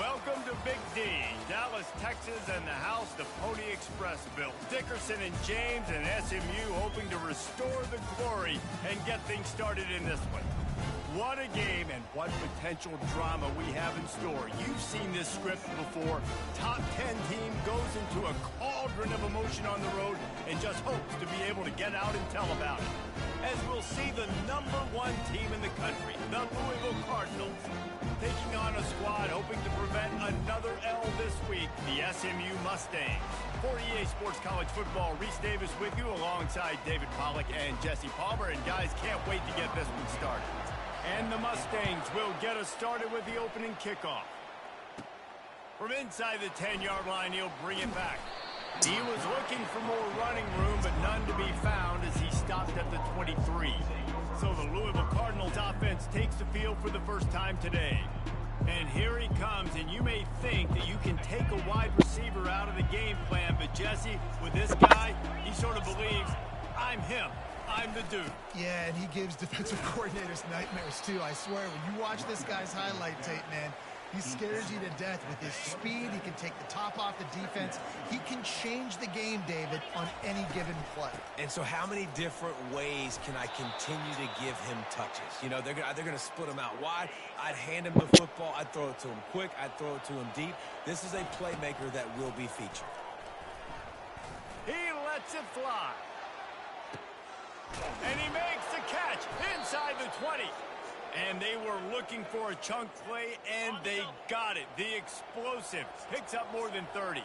Welcome to Big D, Dallas, Texas, and the house the Pony Express built. Dickerson and James and SMU hoping to restore the glory and get things started in this one. What a game and what potential drama we have in store. You've seen this script before. Top 10 team goes into a cauldron of emotion on the road and just hopes to be able to get out and tell about it. As we'll see the #1 team in the country, the Louisville Cardinals, taking on a squad hoping to prevent another L this week, the SMU Mustangs. For EA Sports College Football, Reese Davis with you alongside David Pollack and Jesse Palmer. And guys, can't wait to get this one started. And the Mustangs will get us started with the opening kickoff. From inside the 10-yard line, he'll bring it back. He was looking for more running room, but none to be found as he stopped at the 23. So the Louisville Cardinals offense takes the field for the first time today. And here he comes, and you may think that you can take a wide receiver out of the game plan, but Jesse, with this guy, he sort of believes, I'm him. I'm the dude. Yeah, and he gives defensive coordinators nightmares, too. I swear, when you watch this guy's highlight tape, man, he scares you to death with his speed. He can take the top off the defense. He can change the game, David, on any given play. And so how many different ways can I continue to give him touches? You know, they're going to split him out wide. I'd hand him the football. I'd throw it to him quick. I'd throw it to him deep. This is a playmaker that will be featured. He lets it fly. And he makes the catch inside the 20. And they were looking for a chunk play, and they got it. The explosive picks up more than 30.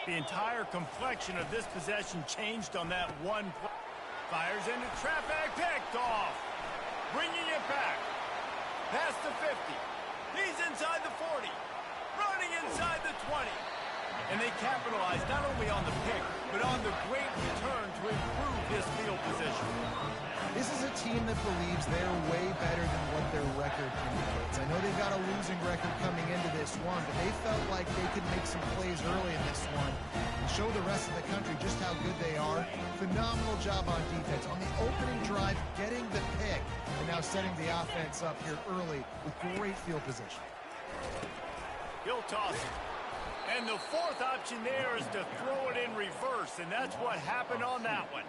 The entire complexion of this possession changed on that one play. Fires into traffic, picked off. Bringing it back. Past the 50. He's inside the 40. Running inside the 20. And they capitalized not only on the pick, but on the great return to improve this field position. This is a team that believes they're way better than what their record indicates. I know they've got a losing record coming into this one, but they felt like they could make some plays early in this one and show the rest of the country just how good they are. Phenomenal job on defense. On the opening drive, getting the pick, and now setting the offense up here early with great field position. He'll toss it. And the fourth option there is to throw it in reverse, and that's what happened on that one.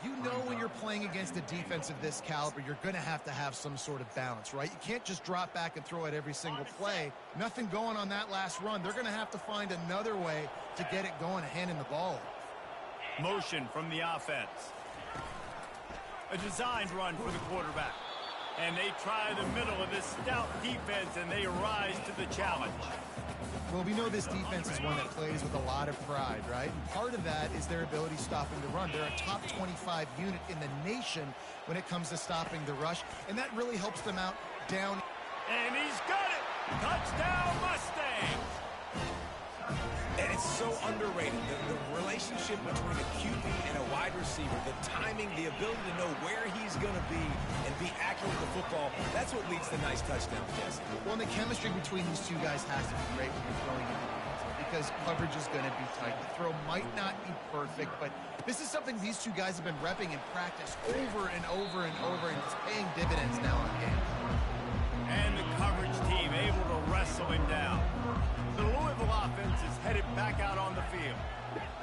You know when you're playing against a defense of this caliber, you're going to have some sort of balance, right? You can't just drop back and throw it every single play. Nothing going on that last run. They're going to have to find another way to get it going, handing the ball. Motion from the offense. A designed run for the quarterback. And they try the middle of this stout defense, and they rise to the challenge. Well, we know this defense is one that plays with a lot of pride, right? And part of that is their ability stopping the run. They're a top 25 unit in the nation when it comes to stopping the rush, and that really helps them out down. And he's got it! Touchdown, Mustangs! And it's so underrated, the relationship between a QB and a wide receiver, the timing, the ability to know where he's going to be and be accurate with the football, that's what leads to nice touchdowns, Jesse. Well, and the chemistry between these two guys has to be great when you're throwing into defense because coverage is going to be tight. The throw might not be perfect, but this is something these two guys have been repping in practice over and over and over, and it's paying dividends now in the game. And the coverage team able to wrestle him down. The Louisville offense is headed back out on the field.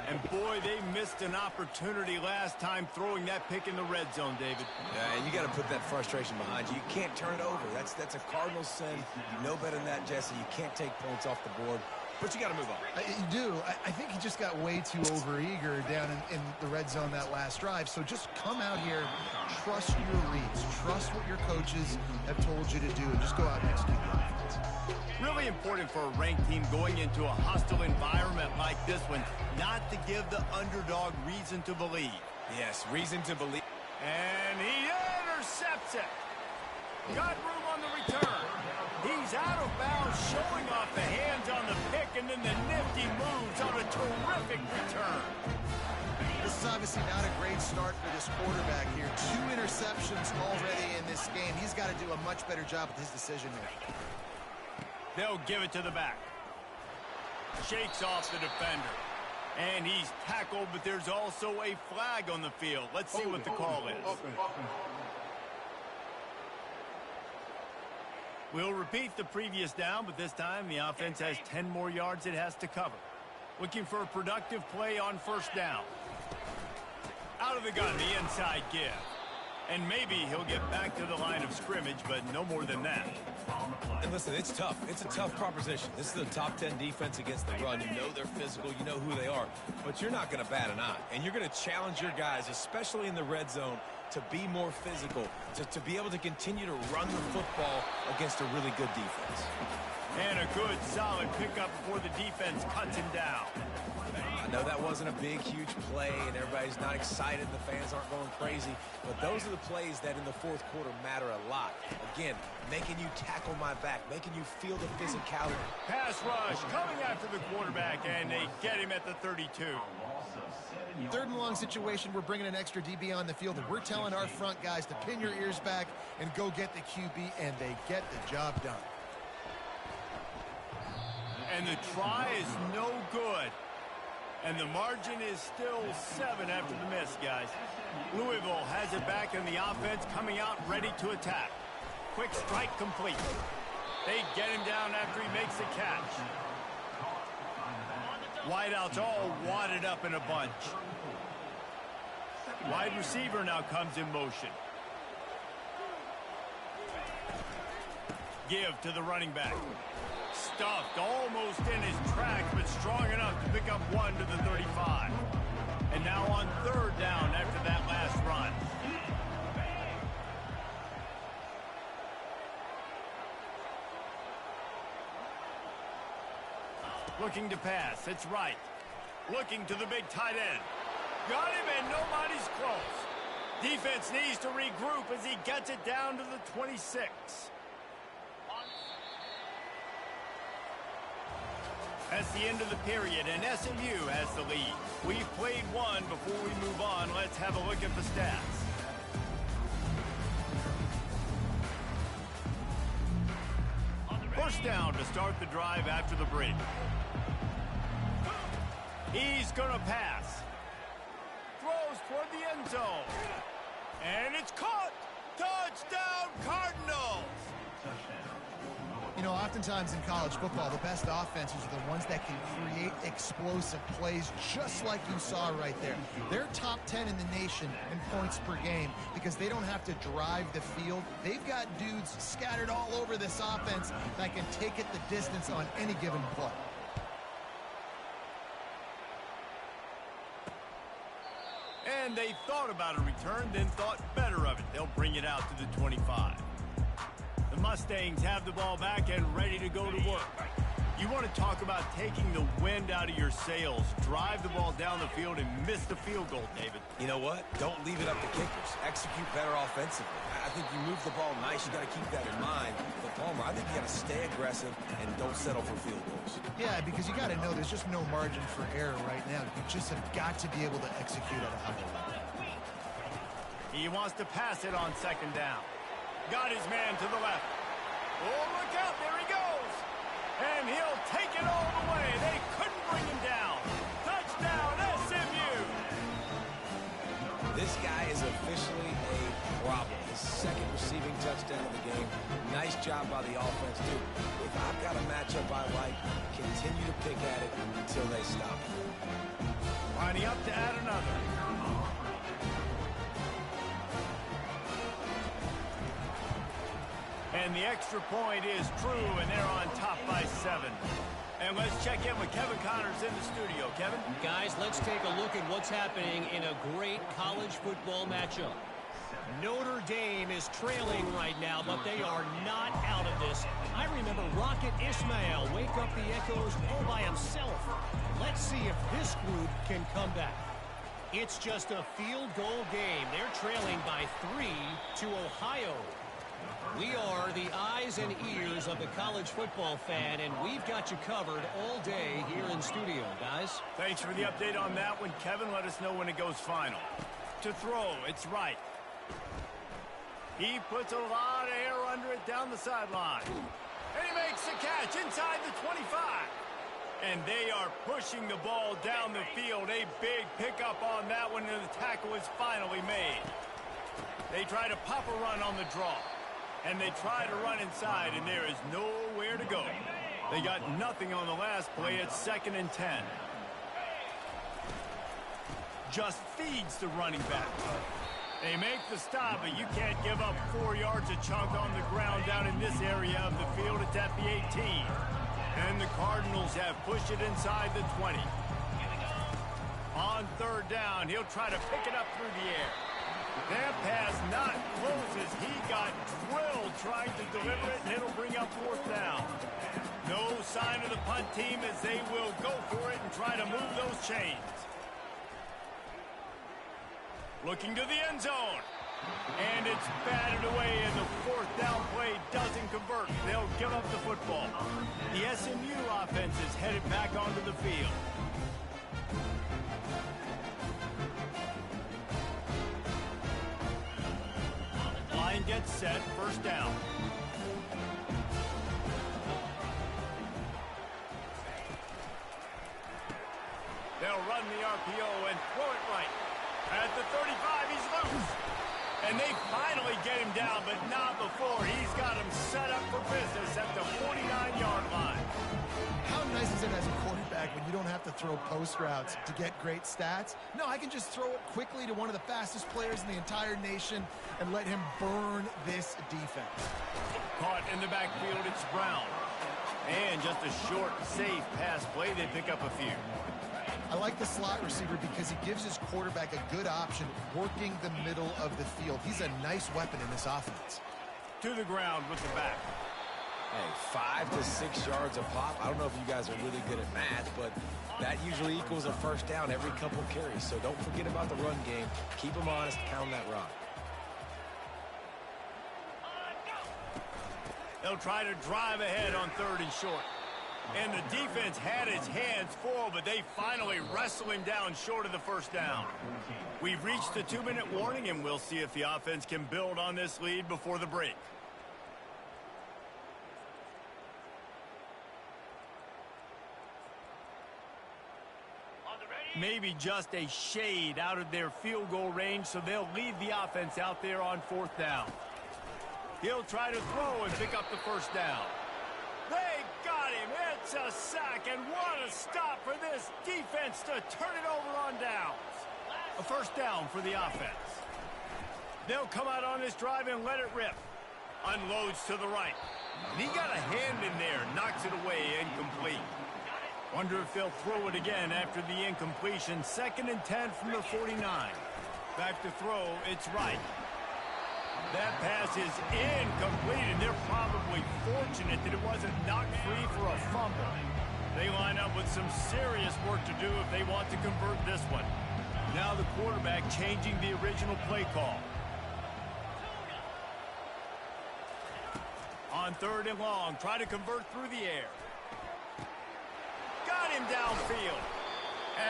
And boy, they missed an opportunity last time throwing that pick in the red zone, David. Yeah, and you got to put that frustration behind you. You can't turn it over. That's a Cardinals sin. You know better than that, Jesse. You can't take points off the board. But you got to move on. You do. I think he just got way too overeager down in the red zone that last drive. So just come out here, trust your reads, trust what your coaches have told you to do, and just go out and execute the offense. Really important for a ranked team going into a hostile environment like this one, not to give the underdog reason to believe. Yes, reason to believe. And he intercepts it. Got room on the return. He's out of bounds, showing off the hands on the pick, and then the nifty moves on a terrific return. This is obviously not a great start for this quarterback here. 2 interceptions already in this game. He's got to do a much better job with his decision making. They'll give it to the back. Shakes off the defender. And he's tackled, but there's also a flag on the field. Let's see what the call is. We'll repeat the previous down, but this time the offense has 10 more yards it has to cover. Looking for a productive play on first down. Out of the gun, the inside give. And maybe he'll get back to the line of scrimmage, but no more than that. And listen, it's tough. It's a tough proposition. This is a top 10 defense against the run. You know they're physical. You know who they are. But you're not going to bat an eye. And you're going to challenge your guys, especially in the red zone, to be more physical, to be able to continue to run the football against a really good defense. And a good, solid pickup before the defense cuts him down. I know that wasn't a big, huge play, and everybody's not excited. The fans aren't going crazy. But those are the plays that in the fourth quarter matter a lot. Again, making you tackle my back, making you feel the physicality. Pass rush coming after the quarterback, and they get him at the 32. Third and long situation, we're bringing an extra DB on the field, and we're telling our front guys to pin your ears back and go get the QB, and they get the job done. And the try is no good. And the margin is still 7 after the miss, guys. Louisville has it back in the offense, coming out ready to attack. Quick strike complete. They get him down after he makes the catch. Wideouts all wadded up in a bunch. Wide receiver now comes in motion. Give to the running back. Stuffed almost in his tracks, but strong enough to pick up 1 to the 35. And now on third down after that last run. Looking to pass. It's right. Looking to the big tight end. Got him, and nobody's close. Defense needs to regroup as he gets it down to the 26. That's the end of the period, and SMU has the lead. We've played one. Before we move on, let's have a look at the stats. First down to start the drive after the break. He's going to pass. Throws toward the end zone. And it's caught. Touchdown, Cardinals. You know, oftentimes in college football, the best offenses are the ones that can create explosive plays, just like you saw right there. They're top 10 in the nation in points per game because they don't have to drive the field. They've got dudes scattered all over this offense that can take it the distance on any given play. And they thought about a return, then thought better of it. They'll bring it out to the 25. The Mustangs have the ball back and ready to go to work. You want to talk about taking the wind out of your sails. Drive the ball down the field and miss the field goal, David. You know what? Don't leave it up to kickers. Execute better offensively. I think you move the ball nice. You got to keep that in mind. But Palmer, I think you got to stay aggressive and don't settle for field goals. Yeah, because you got to know there's just no margin for error right now. You just have got to be able to execute at a high level. He wants to pass it on second down. Got his man to the left. Oh, look out. There he goes. And he'll take it all the way. They couldn't bring him down. Touchdown, SMU. This guy is officially a problem. His second receiving touchdown of the game. Nice job by the offense, too. If I've got a matchup I like, continue to pick at it until they stop. Lining up to add another. And the extra point is true, and they're on top by 7. And let's check in with Kevin Connors in the studio. Kevin? Guys, let's take a look at what's happening in a great college football matchup. Notre Dame is trailing right now, but they are not out of this. I remember Rocket Ismail wake up the echoes all by himself. Let's see if this group can come back. It's just a field goal game. They're trailing by 3 to Ohio. We are the eyes and ears of the college football fan, and we've got you covered all day here in studio, guys. Thanks for the update on that one, Kevin. Let us know when it goes final. To throw, it's right. He puts a lot of air under it down the sideline. And he makes the catch inside the 25. And they are pushing the ball down the field. A big pickup on that one, and the tackle is finally made. They try to pop a run on the draw. And they try to run inside, and there is nowhere to go. They got nothing on the last play. It's 2nd and 10. Just feeds the running back. They make the stop, but you can't give up 4 yards a chunk on the ground down in this area of the field. It's at the 18. And the Cardinals have pushed it inside the 20. On 3rd down, he'll try to pick it up through the air. That pass not close as he got drilled trying to deliver it, and it'll bring up 4th down. No sign of the punt team as they will go for it and try to move those chains. Looking to the end zone. And it's batted away, and the 4th down play doesn't convert. They'll give up the football. The SMU offense is headed back onto the field. Line gets set, 1st down. They'll run the RPO and throw it right. At the 35, he's loose. And they finally get him down, but not before. He's got him set up for business at the 49-yard line. How nice is it as a quarterback when you don't have to throw post routes to get great stats? No, I can just throw it quickly to one of the fastest players in the entire nation and let him burn this defense. Caught in the backfield, it's Brown. And just a short, safe pass play. They pick up a few. I like the slot receiver because he gives his quarterback a good option working the middle of the field. He's a nice weapon in this offense. To the ground with the back. Hey, 5 to 6 yards a pop. I don't know if you guys are really good at math, but that usually equals a 1st down every couple carries. So don't forget about the run game. Keep them honest, pound that rock. They'll try to drive ahead on 3rd and short. And the defense had its hands full, but they finally wrestle him down short of the 1st down. We've reached the 2-minute warning, and we'll see if the offense can build on this lead before the break. Maybe just a shade out of their field goal range, so they'll leave the offense out there on 4th down. He'll try to throw and pick up the 1st down. They got him. It's a sack, and what a stop for this defense to turn it over on downs. A 1st down for the offense. They'll come out on this drive and let it rip. Unloads to the right. And he got a hand in there, knocks it away, incomplete. Wonder if they'll throw it again after the incompletion. 2nd and 10 from the 49. Back to throw, it's right. That pass is incomplete, and they're probably fortunate that it wasn't knocked free for a fumble. They line up with some serious work to do if they want to convert this one. Now the quarterback changing the original play call. On 3rd and long, try to convert through the air. Got him downfield.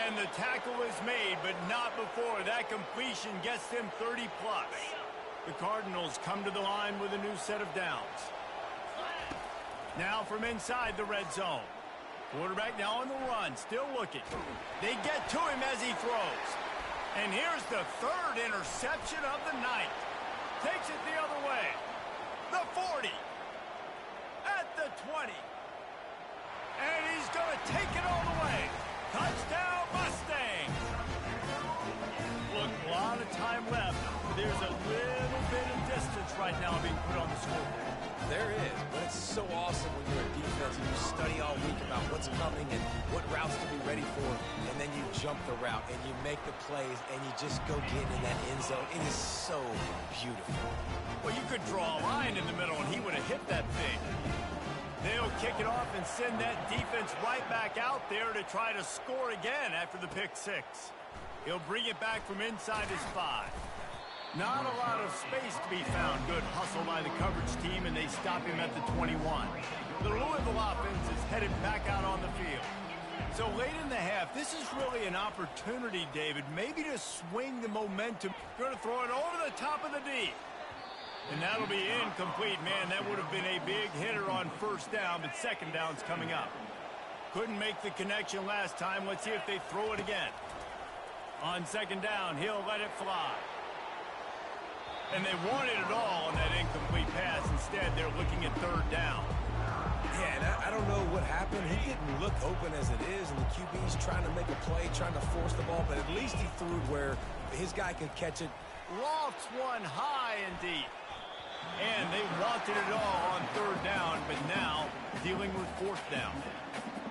And the tackle is made, but not before. That completion gets them 30+. The Cardinals come to the line with a new set of downs. Now from inside the red zone. Quarterback now on the run, still looking. They get to him as he throws. And here's the 3rd interception of the night. Takes it the other way. The 40. At the 20. And he's going to take it all the way. Touchdown, Mustangs. Look, a lot of time left. There's a little bit of distance right now being put on the scoreboard. There is, but it's so awesome when you're a defense and you study all week about what's coming and what routes to be ready for, and then you jump the route and you make the plays and you just go get in that end zone. It is so beautiful. Well, you could draw a line in the middle and he would have hit that thing. They'll kick it off and send that defense right back out there to try to score again after the pick 6. He'll bring it back from inside his 5. Not a lot of space to be found. Good hustle by the coverage team, and they stop him at the 21. The Louisville offense is headed back out on the field. So late in the half, this is really an opportunity, David, maybe to swing the momentum. Going to throw it over the top of the D. And that'll be incomplete. Man, that would have been a big hitter on 1st down, but 2nd down's coming up. Couldn't make the connection last time. Let's see if they throw it again. On 2nd down, he'll let it fly. And they wanted it all on that incomplete pass. Instead, they're looking at third down. Yeah, and I don't know what happened. He didn't look open as it is, and the QB's trying to make a play, trying to force the ball, but at least he threw it where his guy could catch it. Lofts one high and deep. And they wanted it all on third down, but now dealing with fourth down.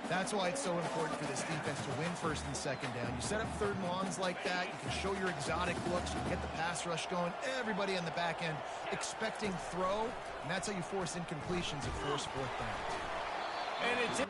That's why it's so important for this defense to win first and second down. You set up third and longs like that, you can show your exotic looks, you can get the pass rush going, everybody on the back end expecting throw, and that's how you force incompletions and force fourth down. And it's